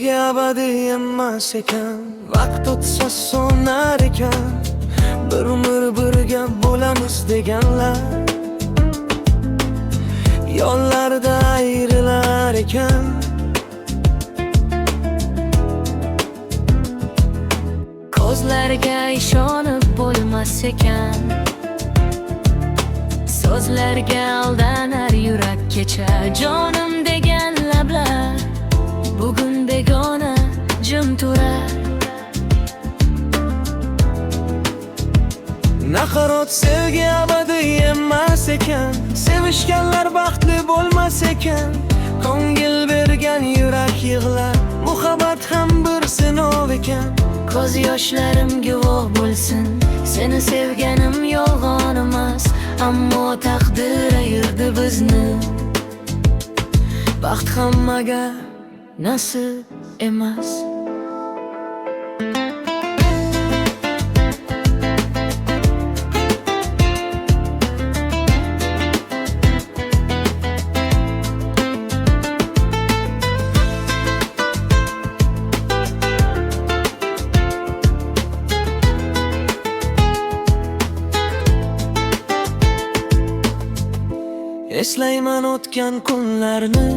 Sevgi abadiy emas ekan, vaqt o'tsa so'nar ekan. Bir umr birga bo'lamiz deganlar yo'llarda ayrilar ekan. Ko'zlarga ishonib bo'lmas ekan, so'zlarga aldanar yurak kecha. Jonim degan lablar bugun begona jim turar. Naqarot sevgi abadiy emas ekan, sevishganlar baxtli bo'lmas ekan. Ko'ngil bergan yurak yig'lar, muhabbat ham bir sinov ekan. Ko'z yoshlarim guvoh bo'lsin, seni sevganim yolg'on emas. Ammo taqdir ayirdi bizni, baxt hammaga nasib emas. Eslayman o'tgan kunlarni,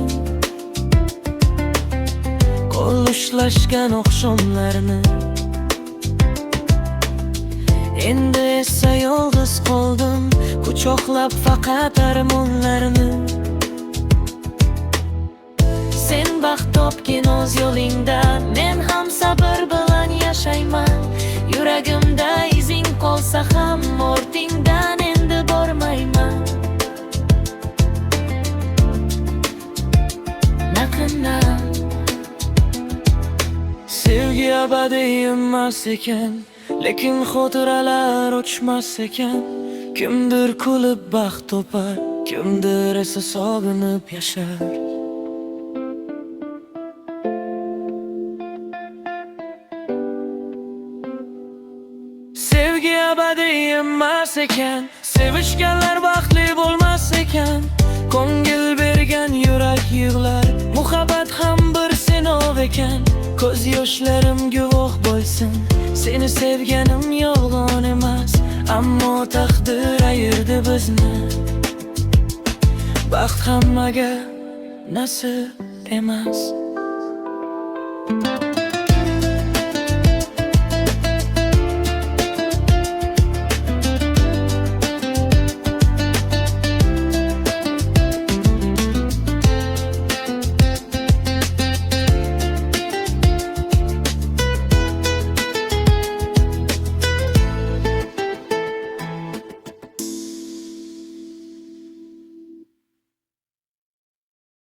qo'l ushlashgan oqshomlarni. Endi esa yolg'iz qoldim, quchoqlab faqat armonlarni. Sen baxt topgin o'z yo'lingda, men ham sabr bilan yashayman. Yuragimda izing qolsa ham ortingdan endi bormayman. Sevgi abadiy emas ekan, lekin xotiralar o'chmas ekan. Kimdir kulib baxt topar, kimdir esa sog'inib yashar. Sevgi abadiy emas ekan, sevishganlar baxtli bo'lmas ekan. Ko'ngil bergan yurak yig'lar, muhabbat ham bir sinov ekan. Ko'z yoshlarim guvoh bo'lsin, seni sevganim yolg'on emas. Ammo taqdir ayirdi bizni, baxt hammaga nasib emas.